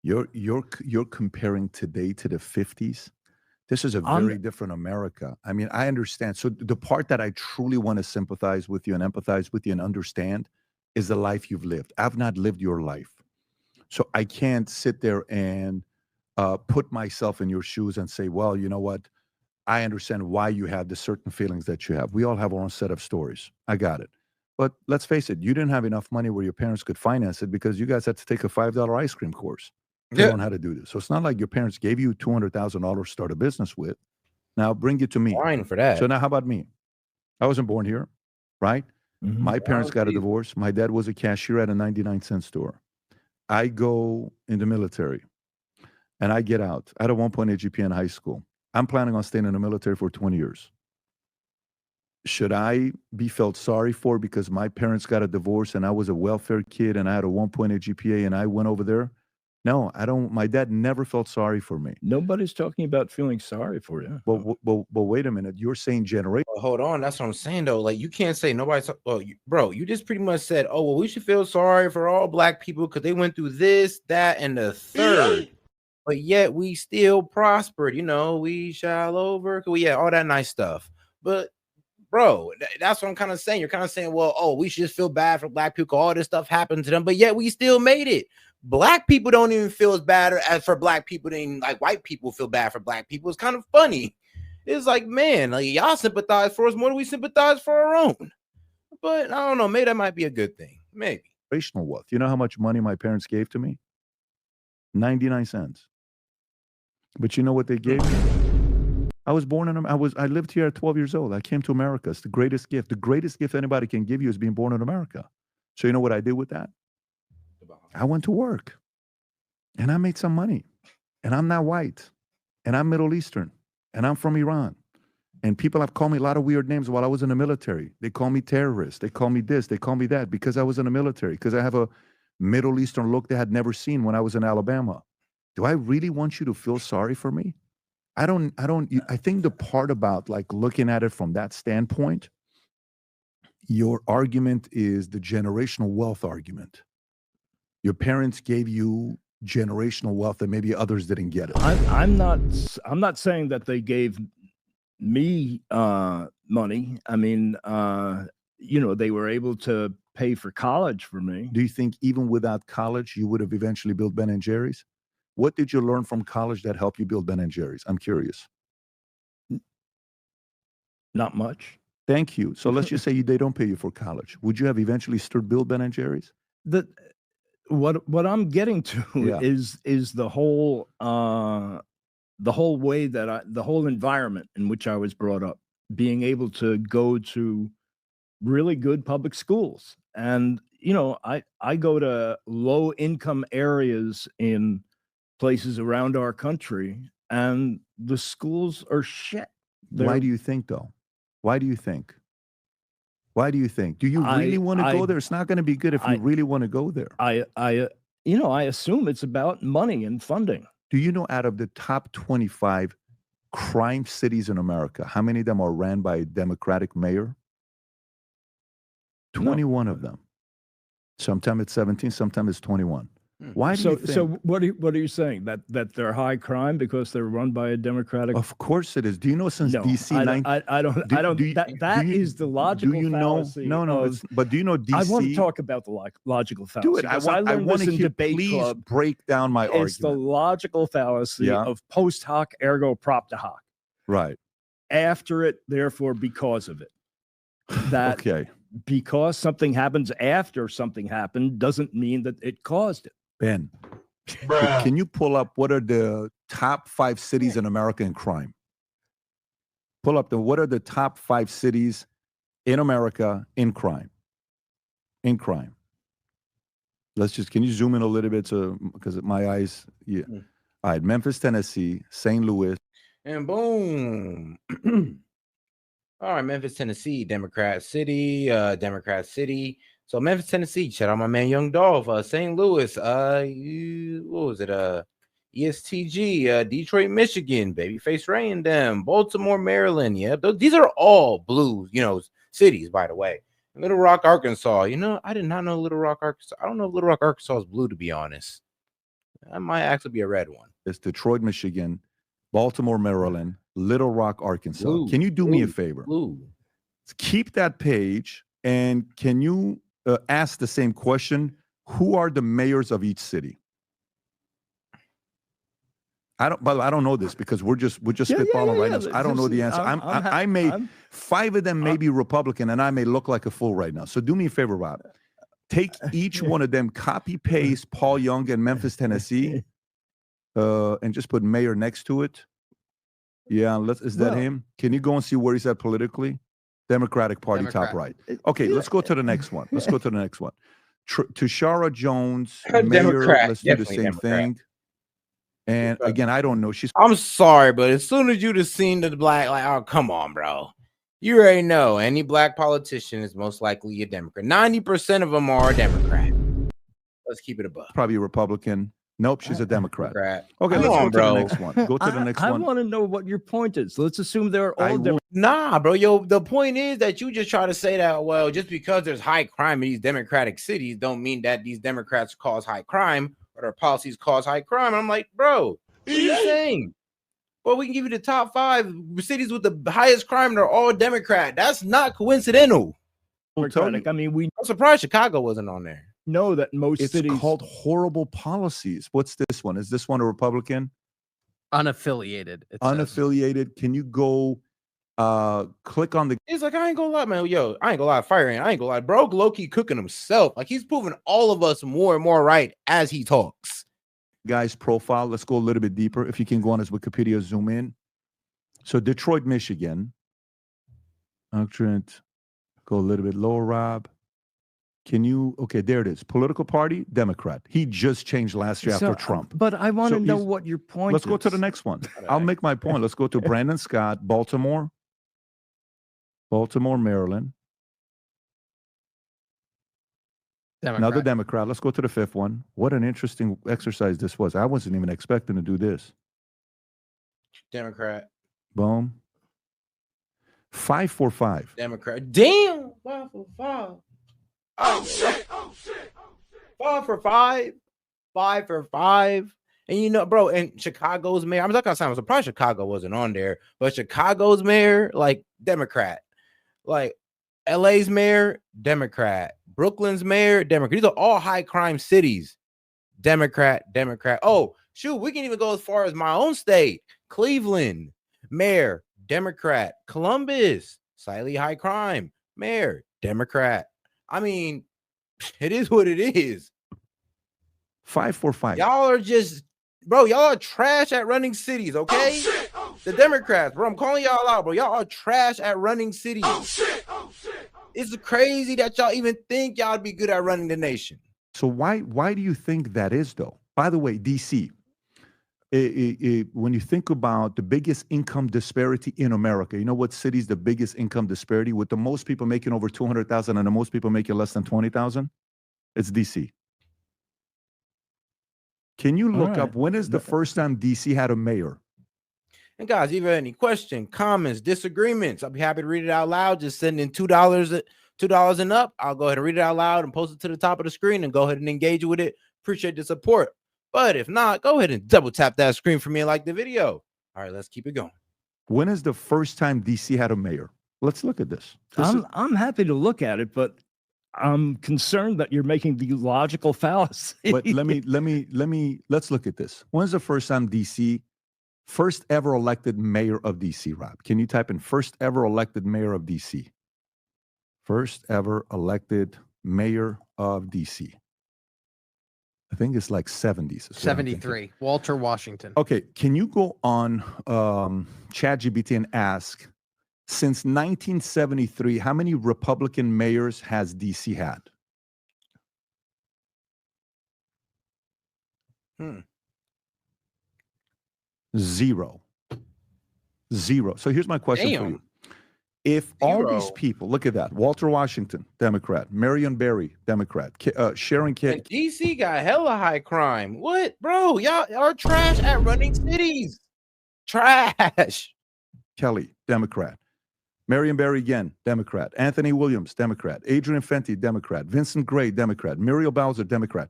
[SPEAKER 1] You're comparing today to the 50s. This is a very different America. I mean, I understand. So the part that I truly want to sympathize with you and empathize with you and understand is the life you've lived. I've not lived your life. So I can't sit there and put myself in your shoes and say, well, you know what? I understand why you have the certain feelings that you have. We all have our own set of stories. I got it. But let's face it, you didn't have enough money where your parents could finance it because you guys had to take a $5 ice cream course to learn how to do this. So it's not like your parents gave you $200,000 to start a business with. Now bring it to me.
[SPEAKER 2] Fine for that.
[SPEAKER 1] So now how about me? I wasn't born here, right?
[SPEAKER 3] Mm-hmm.
[SPEAKER 1] My parents got a divorce. My dad was a cashier at a 99-cent store. I go in the military and I get out. I had a 1.8 GPA in high school. I'm planning on staying in the military for 20 years. Should I be felt sorry for because my parents got a divorce and I was a welfare kid and I had a 1.8 GPA and I went over there? No, I don't. My dad never felt sorry for me.
[SPEAKER 3] Nobody's talking about feeling sorry for you.
[SPEAKER 1] But wait a minute. You're saying generation.
[SPEAKER 2] Hold on. That's what I'm saying, though. Like, you can't say nobody. Bro, you just pretty much said, oh, well, we should feel sorry for all black people because they went through this, that, and the third. But yet we still prospered. We shall over. Yeah, all that nice stuff. But, bro, that's what I'm kind of saying. You're kind of saying, well, oh, we should just feel bad for black people. All this stuff happened to them. But yet we still made it. Black people don't even feel as bad as for black people than like white people feel bad for black people. It's kind of funny. It's like, man, like y'all sympathize for us more than we sympathize for our own. But I don't know. Maybe that might be a good thing. Maybe.
[SPEAKER 1] Generational wealth. You know how much money my parents gave to me? 99 cents. But you know what they gave me? I was born in. I lived here at 12 years old. I came to America. It's the greatest gift. The greatest gift anybody can give you is being born in America. So you know what I did with that? I went to work and I made some money, and I'm not white, and I'm Middle Eastern, and I'm from Iran. And people have called me a lot of weird names while I was in the military. They call me terrorist. They call me this. They call me that because I was in the military, because I have a Middle Eastern look they had never seen when I was in Alabama. Do I really want you to feel sorry for me? I think the part about like looking at it from that standpoint, your argument is the generational wealth argument. Your parents gave you generational wealth that maybe others didn't get it.
[SPEAKER 3] I'm not saying that they gave me money. I mean, they were able to pay for college for me.
[SPEAKER 1] Do you think even without college, you would have eventually built Ben and Jerry's? What did you learn from college that helped you build Ben and Jerry's? I'm curious.
[SPEAKER 3] Not much.
[SPEAKER 1] Thank you. So let's just say they don't pay you for college. Would you have eventually still built Ben and Jerry's?
[SPEAKER 3] What I'm getting to is the whole way that the whole environment in which I was brought up, being able to go to really good public schools. And, I go to low income areas in places around our country, and the schools are shit.
[SPEAKER 1] Why do you think, though? Why do you think? Do you really want to go there? It's not going to be good if you really want to go there.
[SPEAKER 3] I assume it's about money and funding.
[SPEAKER 1] Do you know out of the top 25 crime cities in America, how many of them are ran by a Democratic mayor? 21 of them. Sometimes it's 17, sometimes it's 21. Why do you think?
[SPEAKER 3] So what are you saying? That they're high crime because they're run by a Democratic?
[SPEAKER 1] Of course it is. Do you know since
[SPEAKER 3] No,
[SPEAKER 1] DC
[SPEAKER 3] I
[SPEAKER 1] nine?
[SPEAKER 3] don't. That is the logical
[SPEAKER 1] Do you know?
[SPEAKER 3] fallacy.
[SPEAKER 1] No. But do you know DC?
[SPEAKER 3] I want to talk about the logical fallacy.
[SPEAKER 1] Do it. I
[SPEAKER 3] learned
[SPEAKER 1] want
[SPEAKER 3] this
[SPEAKER 1] to
[SPEAKER 3] in
[SPEAKER 1] hear.
[SPEAKER 3] debate
[SPEAKER 1] Please
[SPEAKER 3] club.
[SPEAKER 1] break down my
[SPEAKER 3] It's the
[SPEAKER 1] argument.
[SPEAKER 3] logical fallacy of post hoc ergo propter hoc.
[SPEAKER 1] Right.
[SPEAKER 3] After it, therefore, because of it. That
[SPEAKER 1] Okay.
[SPEAKER 3] Because something happens after something happened doesn't mean that it caused it.
[SPEAKER 1] Ben, can you pull up what are the top 5 cities in America in crime? Pull up what are the top 5 cities in America in crime? In crime. Can you zoom in a little bit because my eyes, yeah. All right, Memphis, Tennessee, St. Louis.
[SPEAKER 2] And boom. All right, Memphis, Tennessee, Democrat City. So Memphis, Tennessee, shout out my man Young Dolph. St. Louis, what was it? ESTG, Detroit, Michigan, Babyface Ray and them, Baltimore, Maryland. Yeah, these are all blue, cities, by the way. Little Rock, Arkansas. I did not know Little Rock, Arkansas. I don't know if Little Rock, Arkansas is blue, to be honest. That might actually be a red one.
[SPEAKER 1] It's Detroit, Michigan, Baltimore, Maryland, Little Rock, Arkansas.
[SPEAKER 2] Blue,
[SPEAKER 1] can you do me a favor?
[SPEAKER 2] Blue.
[SPEAKER 1] Keep that page, and can you ask the same question? Who are the mayors of each city? I don't know this because we're just spitballing right now. So I don't know the answer. I may 5 of them may be Republican, and I may look like a fool right now. So do me a favor, Rob. Take each one of them, copy paste Paul Young and Memphis, Tennessee, and just put mayor next to it. Yeah, is that him? Can you go and see where he's at politically? Democratic Party, top right. Okay, let's go to the next one. Tashara Jones, mayor.
[SPEAKER 2] Democrat.
[SPEAKER 1] Let's do the same thing. And again, I don't know.
[SPEAKER 2] I'm sorry, but as soon as you'd have seen the black, oh, come on, bro. You already know any black politician is most likely a Democrat. 90% of them are a Democrat. Let's keep it above.
[SPEAKER 1] Probably a Republican. Nope, she's a Democrat. Okay,
[SPEAKER 2] let's
[SPEAKER 1] go to the next one. Go to the next one.
[SPEAKER 3] I want to know what your point is. Let's assume they're all Democrats.
[SPEAKER 2] Nah, bro. The point is that you just try to say that, well, just because there's high crime in these Democratic cities don't mean that these Democrats cause high crime or their policies cause high crime. And I'm like, bro, what are you saying? Well, we can give you the top 5 cities with the highest crime. They're all Democrat. That's not coincidental.
[SPEAKER 3] Democratic. I mean,
[SPEAKER 2] I'm surprised Chicago wasn't on there.
[SPEAKER 3] Know that most cities
[SPEAKER 1] called horrible policies. What's this one? Is this one a Republican?
[SPEAKER 6] Unaffiliated.
[SPEAKER 1] Unaffiliated. Can you go click on the?
[SPEAKER 2] It's like, I ain't gonna lie, man. Yo, I ain't gonna lie, firing. I ain't gonna lie, bro. Low-key cooking himself. Like, he's proving all of us more and more right as he talks.
[SPEAKER 1] Guy's profile. Let's go a little bit deeper. If you can go on his Wikipedia, zoom in. So Detroit, Michigan. Go a little bit lower, Rob. Can you? Okay, there it is. Political party, Democrat. He just changed last year after Trump.
[SPEAKER 3] But I want to know what your point is.
[SPEAKER 1] Let's go to the next one. I'll make my point. Let's go to Brandon Scott, Baltimore, Maryland. Another Democrat. Let's go to the 5th one. What an interesting exercise this was. I wasn't even expecting to do this.
[SPEAKER 2] Democrat.
[SPEAKER 1] Boom. 5 for 5.
[SPEAKER 2] Democrat. Damn. 5 for 5. Oh shit. 5 for 5. 5 for 5. And bro, and Chicago's mayor, I'm not gonna say I'm surprised Chicago wasn't on there, but Chicago's mayor, like, Democrat. Like, LA's mayor, Democrat. Brooklyn's mayor, Democrat. These are all high crime cities. Democrat. Oh, shoot, we can even go as far as my own state. Cleveland, mayor, Democrat. Columbus, slightly high crime, mayor, Democrat. I mean, it is what it is.
[SPEAKER 1] 5 for 5.
[SPEAKER 2] Y'all are just, bro, y'all are trash at running cities, okay? The Democrats, bro, I'm calling y'all out, bro. Y'all are trash at running cities. It's crazy that y'all even think y'all would be good at running the nation.
[SPEAKER 1] So why do you think that is, though? By the way, DC, when you think about the biggest income disparity in America, you know what city's the biggest income disparity with the most people making over 200,000 and the most people making less than 20,000? It's DC. Can you look up when is the first time DC had a mayor?
[SPEAKER 2] And guys, if you have any questions, comments, disagreements, I'll be happy to read it out loud. Just send in $2 $2 and up, I'll go ahead and read it out loud and post it to the top of the screen and go ahead and engage with it. Appreciate the support. But if not, go ahead and double tap that screen for me and like the video. All right, let's keep it going.
[SPEAKER 1] When is the first time DC had a mayor? Let's look at this.
[SPEAKER 3] I'm happy to look at it, but I'm concerned that you're making the logical fallacy.
[SPEAKER 1] But let's look at this. When's the first time DC, first ever elected mayor of DC, Rob? Can you type in first ever elected mayor of DC? First ever elected mayor of DC. I think it's like 70s.
[SPEAKER 6] 73. Walter Washington.
[SPEAKER 1] Okay, can you go on ChatGPT and ask, since 1973, how many Republican mayors has DC had? Zero. So here's my question for you. If all these people, look at that, Walter Washington, Democrat, Marion Barry, Democrat, Sharon Kidd.
[SPEAKER 2] DC got hella high crime. What, bro? Y'all are trash at running cities. Trash.
[SPEAKER 1] Kelly, Democrat. Marion Barry again, Democrat. Anthony Williams, Democrat. Adrian Fenty, Democrat. Vincent Gray, Democrat. Muriel Bowser, Democrat.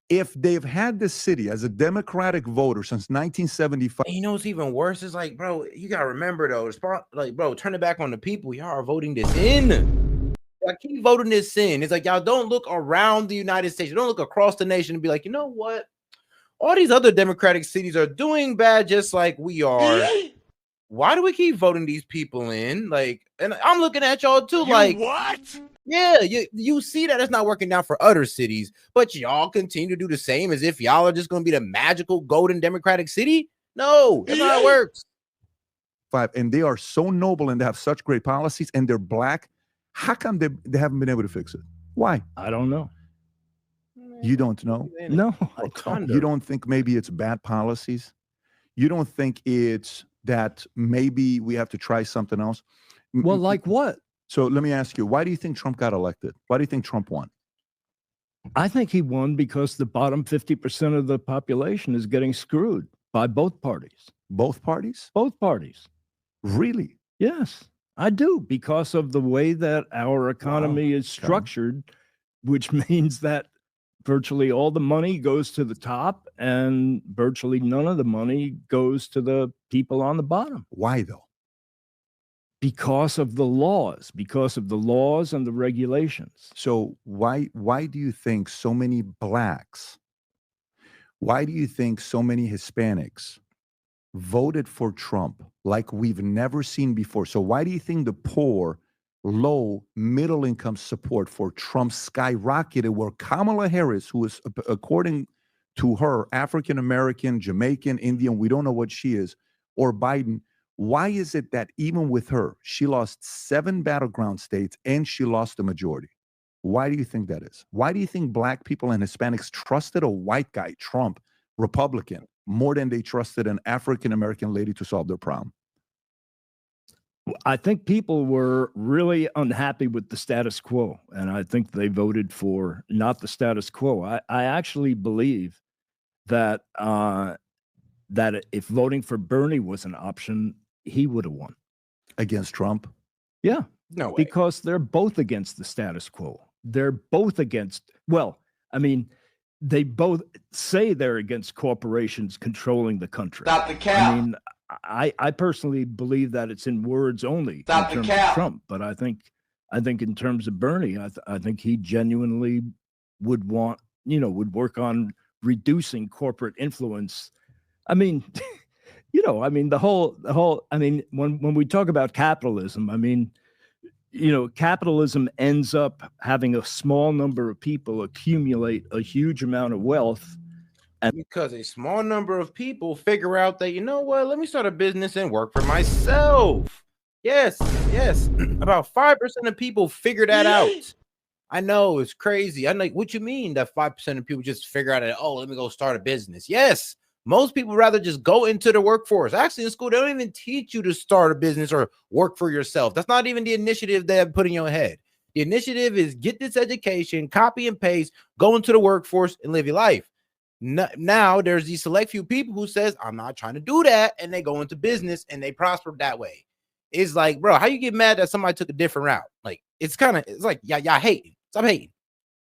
[SPEAKER 1] If they've had this city as a Democratic voter since 1975.
[SPEAKER 2] And you know what's even worse is like, bro, you gotta remember though, like, bro, turn it back on the people. Y'all are voting this in. Y'all keep voting this in. It's like y'all don't look around the United States. You don't look across the nation and be like, you know what? All these other Democratic cities are doing bad just like we are. Why do we keep voting these people in? Like, and I'm looking at y'all too, like,
[SPEAKER 4] what?
[SPEAKER 2] Yeah, you see that it's not working out for other cities, but y'all continue to do the same as if y'all are just going to be the magical golden Democratic city. No, that's not how it works.
[SPEAKER 1] And they are so noble and they have such great policies and they're black. How come they haven't been able to fix it? Why?
[SPEAKER 3] I don't know.
[SPEAKER 1] You don't know?
[SPEAKER 3] No, I don't.
[SPEAKER 1] You don't think maybe it's bad policies? You don't think it's that maybe we have to try something else?
[SPEAKER 3] Well, like what?
[SPEAKER 1] So let me ask you, why do you think Trump got elected? Why do you think Trump won?
[SPEAKER 3] I think he won because the bottom 50% of the population is getting screwed by both parties.
[SPEAKER 1] Both parties?
[SPEAKER 3] Both parties.
[SPEAKER 1] Really?
[SPEAKER 3] Yes, I do, because of the way that our economy is structured, which means that virtually all the money goes to the top and virtually none of the money goes to the people on the bottom.
[SPEAKER 1] Why though?
[SPEAKER 3] Because of the laws and the regulations.
[SPEAKER 1] So why do you think so many blacks, why do you think so many Hispanics voted for Trump like we've never seen before? So why do you think the poor, low, middle income support for Trump skyrocketed, where Kamala Harris, who is, according to her, African-American, Jamaican, Indian, we don't know what she is, or Biden, why is it that even with her, she lost 7 battleground states and she lost the majority? Why do you think that is? Why do you think black people and Hispanics trusted a white guy, Trump, Republican, more than they trusted an African-American lady to solve their problem?
[SPEAKER 3] I think people were really unhappy with the status quo, and I think they voted for not the status quo. I actually believe that that if voting for Bernie was an option, he would have won.
[SPEAKER 1] Against Trump?
[SPEAKER 3] Yeah.
[SPEAKER 2] No way.
[SPEAKER 3] Because they're both against the status quo. They're both against, well, I mean, they both say they're against corporations controlling the country.
[SPEAKER 4] Stop the cap.
[SPEAKER 3] I mean, I personally believe that it's in words only
[SPEAKER 4] Stop
[SPEAKER 3] in
[SPEAKER 4] the
[SPEAKER 3] terms
[SPEAKER 4] cap.
[SPEAKER 3] of Trump, but I think in terms of Bernie, I think he genuinely would want, would work on reducing corporate influence. I mean, the whole, I mean, when we talk about capitalism, I mean, capitalism ends up having a small number of people accumulate a huge amount of wealth.
[SPEAKER 2] Because a small number of people figure out that, you know what, let me start a business and work for myself. Yes. About 5% of people figure that out. I know, it's crazy. I'm like, what you mean that 5% of people just figure out that, oh, let me go start a business? Yes. Most people rather just go into the workforce. Actually, in school, they don't even teach you to start a business or work for yourself. That's not even the initiative they have put in your head. The initiative is get this education, copy and paste, go into the workforce and live your life. Now there's these select few people who says, I'm not trying to do that. And they go into business and they prosper that way. It's like, bro, how you get mad that somebody took a different route? Like, it's like, y'all hating. Stop hating.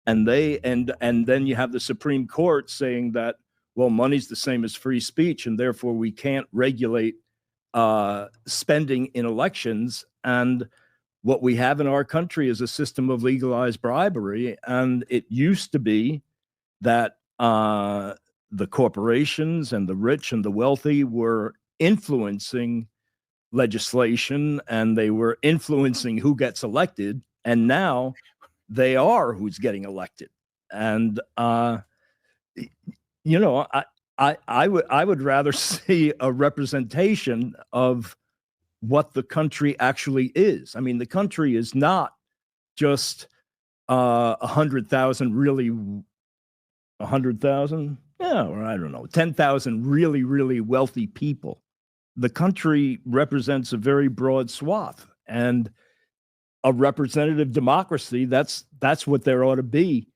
[SPEAKER 3] And then you have the Supreme Court saying that, well, money's the same as free speech, and therefore we can't regulate spending in elections. And what we have in our country is a system of legalized bribery. And it used to be that the corporations and the rich and the wealthy were influencing legislation, and they were influencing who gets elected. And now they are who's getting elected. And you know, I would rather see a representation of what the country actually is. I mean, the country is not just 100,000 really 100,000, yeah, or I don't know, 10,000 really, really wealthy people. The country represents a very broad swath, and a representative democracy, that's what there ought to be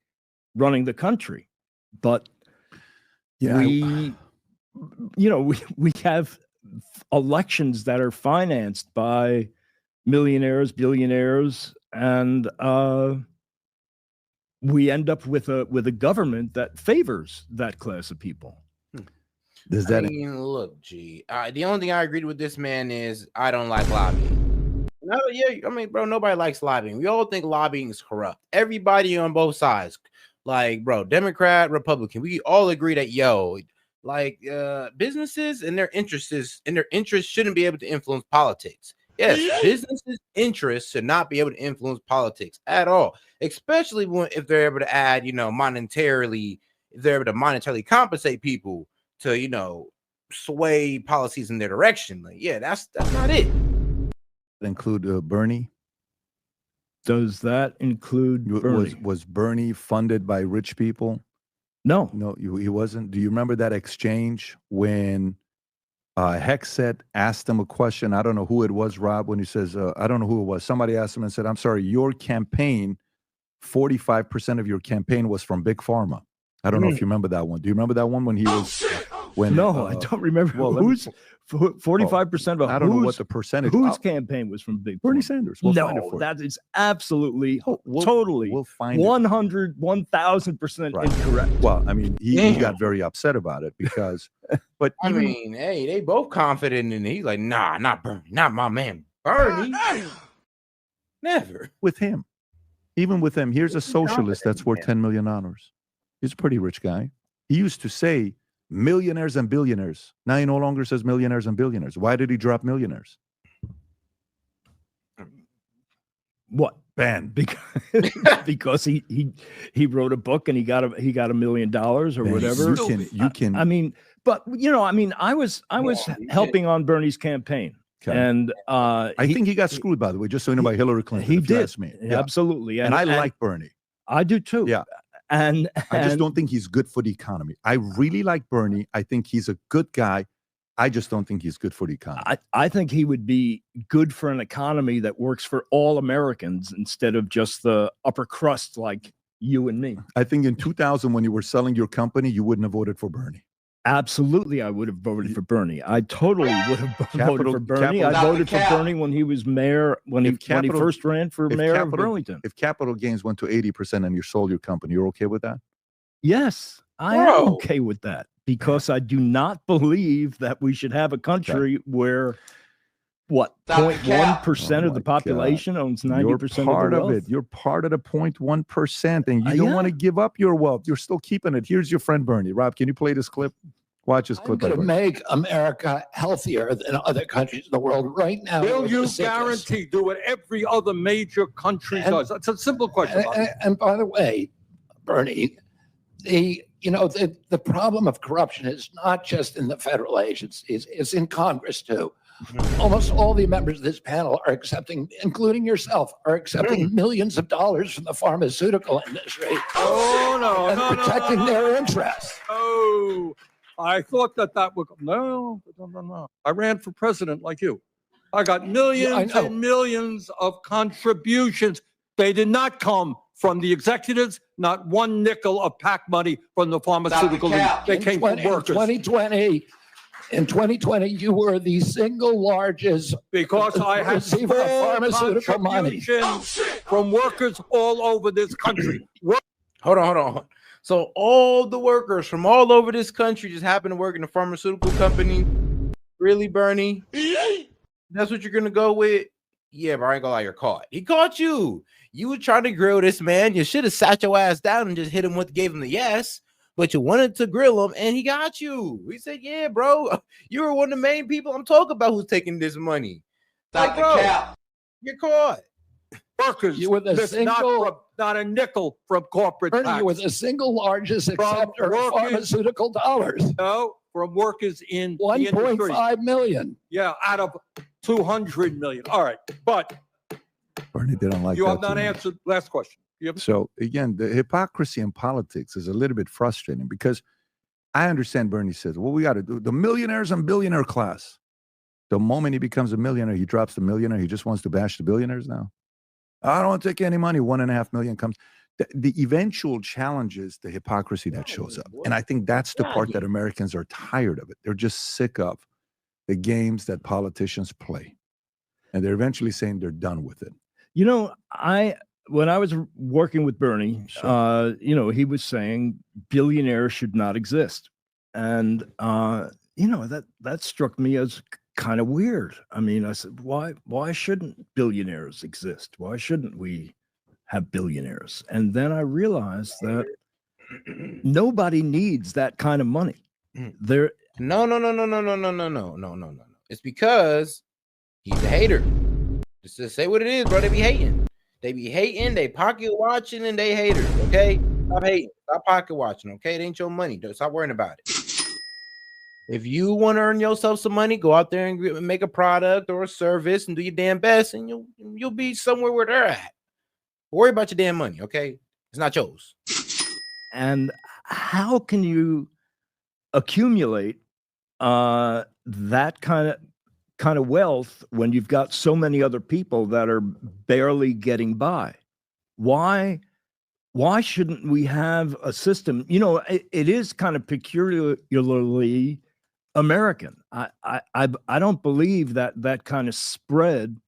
[SPEAKER 3] running the country. But we have elections that are financed by millionaires, billionaires, and we end up with a government that favors that class of people.
[SPEAKER 1] Does that
[SPEAKER 2] look, G? The only thing I agreed with this man is I don't like lobbying. No, yeah, I mean, bro, nobody likes lobbying. We all think lobbying is corrupt. Everybody on both sides, like, bro, Democrat, Republican, we all agree that businesses and their interests shouldn't be able to influence politics. Yes, businesses' interests should not be able to influence politics at all, especially if they're able to add, monetarily, if they're able to monetarily compensate people to, sway policies in their direction. Like, yeah, that's not it.
[SPEAKER 1] Include Bernie?
[SPEAKER 3] Does that include Bernie?
[SPEAKER 1] Was Bernie funded by rich people?
[SPEAKER 3] No,
[SPEAKER 1] he wasn't. Do you remember that exchange when Hexet asked him a question? I don't know who it was, Rob, when he says, I don't know who it was. Somebody asked him and said, I'm sorry, your campaign, 45% of your campaign was from Big Pharma. I don't know if you remember that one. Do you remember that one when he was...
[SPEAKER 3] No, I don't remember. Well, who's 45% of?
[SPEAKER 1] I don't know what the percentage.
[SPEAKER 3] Whose campaign was from Big
[SPEAKER 1] Bernie
[SPEAKER 3] Pharma?
[SPEAKER 1] Sanders.
[SPEAKER 3] That is absolutely, totally,
[SPEAKER 1] we'll find
[SPEAKER 3] 100, 1,000% incorrect.
[SPEAKER 1] Well, I mean, he got very upset about it because, but
[SPEAKER 2] I mean, hey, they both confident in it. He's like, nah, not Bernie, not my man Bernie. Never
[SPEAKER 1] with him. Even with him, here's a socialist that's worth $10 million. He's a pretty rich guy. He used to say millionaires and billionaires. Now he no longer says millionaires and billionaires. Why did he drop millionaires?
[SPEAKER 3] What?
[SPEAKER 1] Ben?
[SPEAKER 3] Because he wrote a book and he got $1 million or
[SPEAKER 1] Ben,
[SPEAKER 3] whatever.
[SPEAKER 1] You can.
[SPEAKER 3] I mean, but I was helping on Bernie's campaign. Okay. And
[SPEAKER 1] I think he got screwed, by the way, just so you know, by Hillary Clinton.
[SPEAKER 3] He did.
[SPEAKER 1] Ask me.
[SPEAKER 3] Yeah. Absolutely.
[SPEAKER 1] And I like Bernie.
[SPEAKER 3] I do too.
[SPEAKER 1] Yeah. And I just don't think he's good for the economy. I really like Bernie. I think he's a good guy. I just don't think he's good for the economy.
[SPEAKER 3] I think he would be good for an economy that works for all Americans instead of just the upper crust like you and me.
[SPEAKER 1] I think in 2000, when you were selling your company, you wouldn't have voted for Bernie.
[SPEAKER 3] Absolutely, I would have voted for Bernie. I totally would have voted for Bernie. I voted for Bernie when he was mayor, when he first ran for mayor of Burlington.
[SPEAKER 1] If capital gains went to 80% and you sold your company, you're okay with that?
[SPEAKER 3] Yes, I am okay with that because I do not believe that we should have a country where 0.1% of the population owns 90% of the wealth.
[SPEAKER 1] You're part of the 0.1%, and you don't want to give up your wealth. You're still keeping it. Here's your friend Bernie. Rob, can you play this clip? Watch this clip.
[SPEAKER 7] To make America healthier than other countries in the world right now.
[SPEAKER 8] Will you guarantee do what every other major country does? It's a simple question.
[SPEAKER 7] And by the way, Bernie, the problem of corruption is not just in the federal agencies; it's in Congress too. Almost all the members of this panel are accepting, including yourself, are accepting millions of dollars from the pharmaceutical industry.
[SPEAKER 8] And
[SPEAKER 7] protecting their interests.
[SPEAKER 8] Oh, I thought that would no. I ran for president like you. I got millions and millions of contributions. They did not come from the executives, not one nickel of PAC money from the pharmaceutical industry. They came from workers.
[SPEAKER 7] In 2020, In 2020, you were the single largest
[SPEAKER 8] Because I had
[SPEAKER 7] receiver of
[SPEAKER 8] full
[SPEAKER 7] pharmaceutical money.
[SPEAKER 8] contributions from workers all over this country.
[SPEAKER 2] Hold on. So all the workers from all over this country just happen to work in a pharmaceutical company. Really, Bernie? That's what you're gonna go with? Yeah, but I ain't gonna lie, you're caught. He caught you. You were trying to grill this man. You should have sat your ass down and just hit him gave him the yes. But you wanted to grill him, and he got you. He said, "Yeah, bro, you were one of the main people I'm talking about who's taking this money." Like, bro, you're caught.
[SPEAKER 8] Workers,
[SPEAKER 7] You were the
[SPEAKER 8] there's not a nickel from corporate
[SPEAKER 7] Bernie,
[SPEAKER 8] tax.
[SPEAKER 7] you were the single largest
[SPEAKER 8] From
[SPEAKER 7] acceptor of
[SPEAKER 8] working-
[SPEAKER 7] pharmaceutical dollars.
[SPEAKER 8] No, from workers in the industry.
[SPEAKER 7] 1.5 million.
[SPEAKER 8] Yeah, out of 200 million. All right, but
[SPEAKER 1] Bernie, they don't like
[SPEAKER 8] you
[SPEAKER 1] that
[SPEAKER 8] have not
[SPEAKER 1] too much.
[SPEAKER 8] answered last question. You have
[SPEAKER 1] So again, the hypocrisy in politics is a little bit frustrating because I understand Bernie says, well, we got to do the millionaires and billionaire class. The moment he becomes a millionaire, he drops the millionaire. He just wants to bash the billionaires now. I don't want to take any money. 1.5 million comes. The eventual challenge is the hypocrisy that shows up. And I think that's the part that Americans are tired of it. They're just sick of the games that politicians play. And they're eventually saying they're done with it.
[SPEAKER 3] You know, when I was working with Bernie, he was saying billionaires should not exist. And, that struck me as kind of weird. I mean, I said, why shouldn't billionaires exist? Why shouldn't we have billionaires? And then I realized that nobody needs that kind of money.
[SPEAKER 2] No. It's because he's a hater. Just say what it is, bro. They be hating. They pocket watching, and they haters. Okay, stop hating. Stop pocket watching. Okay, it ain't your money. Don't stop worrying about it. If you want to earn yourself some money, go out there and make a product or a service and do your damn best, and you'll be somewhere where they're at. Worry about your damn money. Okay, it's not yours.
[SPEAKER 3] And how can you accumulate that kind of wealth when you've got so many other people that are barely getting by? Why shouldn't we have a system? It is kind of peculiarly American. I don't believe that kind of spread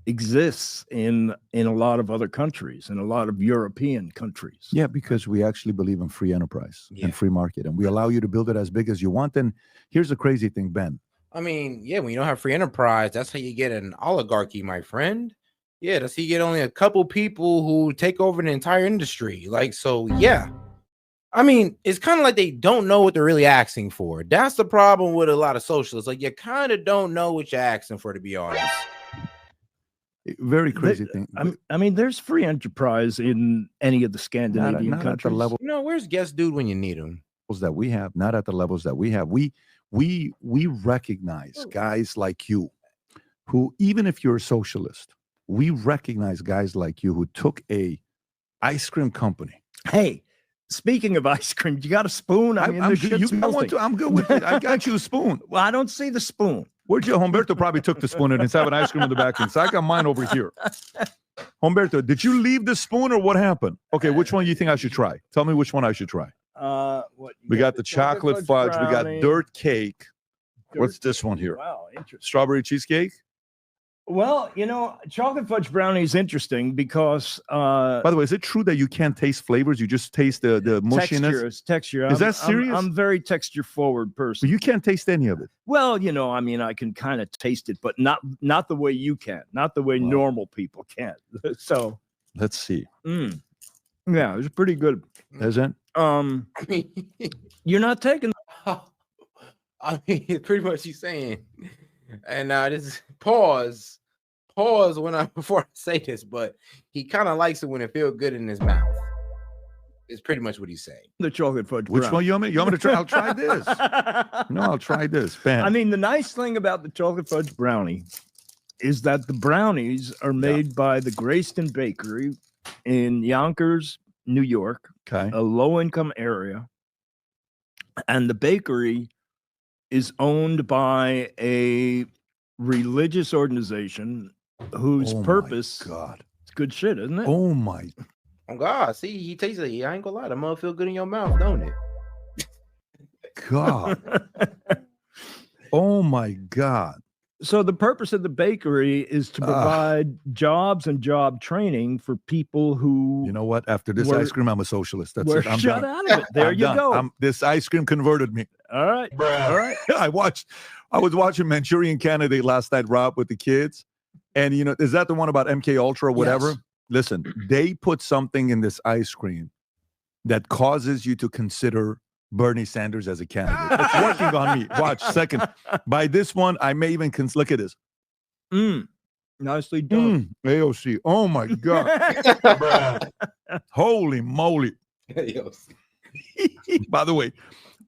[SPEAKER 3] exists in a lot of other countries, in a lot of European countries.
[SPEAKER 1] Yeah, because we actually believe in free enterprise and free market, and we allow you to build it as big as you want. And here's the crazy thing, Ben.
[SPEAKER 2] I mean, yeah, when you don't have free enterprise, that's how you get an oligarchy, my friend. Yeah, that's how you get only a couple people who take over the entire industry. Yeah. I mean, it's kind of like they don't know what they're really asking for. That's the problem with a lot of socialists. Like, you kind of don't know what you're asking for, to be honest.
[SPEAKER 1] Very crazy thing.
[SPEAKER 3] I mean, there's free enterprise in any of the Scandinavian
[SPEAKER 1] not at
[SPEAKER 3] countries.
[SPEAKER 1] the level
[SPEAKER 2] Where's Guest Dude when you need him?
[SPEAKER 1] that we have, not at the levels that we have. We recognize guys like you who, even if you're a socialist, we recognize guys like you who took a ice cream company.
[SPEAKER 3] Hey, speaking of ice cream, you got a spoon? I mean,
[SPEAKER 1] I'm
[SPEAKER 3] the
[SPEAKER 1] good.
[SPEAKER 3] shit's melting.
[SPEAKER 1] I'm good with it. I got you a spoon.
[SPEAKER 3] Well, I don't see the spoon.
[SPEAKER 1] Where'd you? Humberto probably took the spoon and he's having ice cream in the back end. So I got mine over here. Humberto, did you leave the spoon or what happened? Okay, which one do you think I should try? Tell me which one I should try. We got the chocolate fudge. We got dirt cake. What's this one here?
[SPEAKER 3] Wow, interesting.
[SPEAKER 1] Strawberry cheesecake.
[SPEAKER 3] Well, chocolate fudge brownie is interesting because
[SPEAKER 1] By the way, is it true that you can't taste flavors? You just taste the mushiness?
[SPEAKER 3] Texture.
[SPEAKER 1] Is that serious?
[SPEAKER 3] I'm very texture forward person.
[SPEAKER 1] So you can't taste any of it.
[SPEAKER 3] Well, I mean, I can kind of taste it, but not the way you can, not the way normal people can. So
[SPEAKER 1] let's see.
[SPEAKER 3] Yeah, it's pretty good.
[SPEAKER 1] Is it?
[SPEAKER 3] You're not taking.
[SPEAKER 2] I mean, it's pretty much he's saying. And just pause before I say this, but he kind of likes it when it feels good in his mouth. It's pretty much what he's saying.
[SPEAKER 3] The chocolate fudge.
[SPEAKER 1] Which one you want me to try? I'll try this. No, I'll try this. Bam.
[SPEAKER 3] I mean, the nice thing about the chocolate fudge brownie is that the brownies are made by the Grayston Bakery in Yonkers, New York,
[SPEAKER 1] okay,
[SPEAKER 3] a low-income area, and the bakery is owned by a religious organization whose purpose.
[SPEAKER 1] God,
[SPEAKER 3] it's good shit, isn't it?
[SPEAKER 1] Oh my
[SPEAKER 2] God! See, he tastes it. I ain't gonna lie, that mother feel good in your mouth, don't it?
[SPEAKER 1] God. Oh my God.
[SPEAKER 3] So the purpose of the bakery is to provide jobs and job training for people who
[SPEAKER 1] You know what? After this ice cream, I'm a socialist. That's
[SPEAKER 3] were
[SPEAKER 1] it. I'm
[SPEAKER 3] shut
[SPEAKER 1] done.
[SPEAKER 3] out of it. There
[SPEAKER 1] I'm
[SPEAKER 3] you
[SPEAKER 1] done.
[SPEAKER 3] go.
[SPEAKER 1] This ice cream converted me.
[SPEAKER 3] All right. All right.
[SPEAKER 1] I was watching Manchurian Candidate last night, Rob, with the kids. And is that the one about MK Ultra or whatever?
[SPEAKER 7] Yes.
[SPEAKER 1] Listen, they put something in this ice cream that causes you to consider Bernie Sanders as a candidate. It's working on me. Watch, second. By this one, I may even look at this.
[SPEAKER 3] Nicely done.
[SPEAKER 1] AOC. Oh my God. Holy moly. By the way,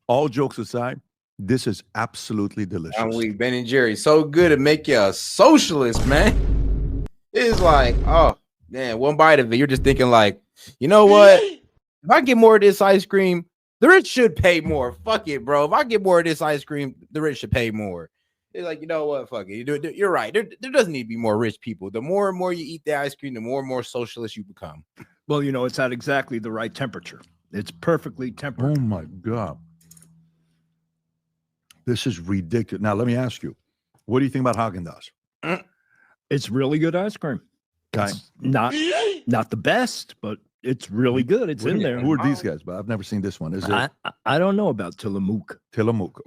[SPEAKER 1] all jokes aside, this is absolutely delicious.
[SPEAKER 2] I'm weak. Ben and Jerry, so good to make you a socialist, man. It's like, oh man, one bite of it, you're just thinking like, you know what? If I get more of this ice cream, the rich should pay more. Fuck it, bro. If I get more of this ice cream, the rich should pay more. It's like, you know what? Fuck it. You're right. There doesn't need to be more rich people. The more and more you eat the ice cream, the more and more socialist you become.
[SPEAKER 3] Well, it's at exactly the right temperature. It's perfectly tempered.
[SPEAKER 1] Oh my God. This is ridiculous. Now, let me ask you, what do you think about Haagen-Dazs?
[SPEAKER 3] It's really good ice cream.
[SPEAKER 1] Okay.
[SPEAKER 3] It's not the best, but it's really good. It's in there.
[SPEAKER 1] Who are these guys? But I've never seen this one. Is it
[SPEAKER 3] I don't know about Tillamook.
[SPEAKER 1] Tillamook?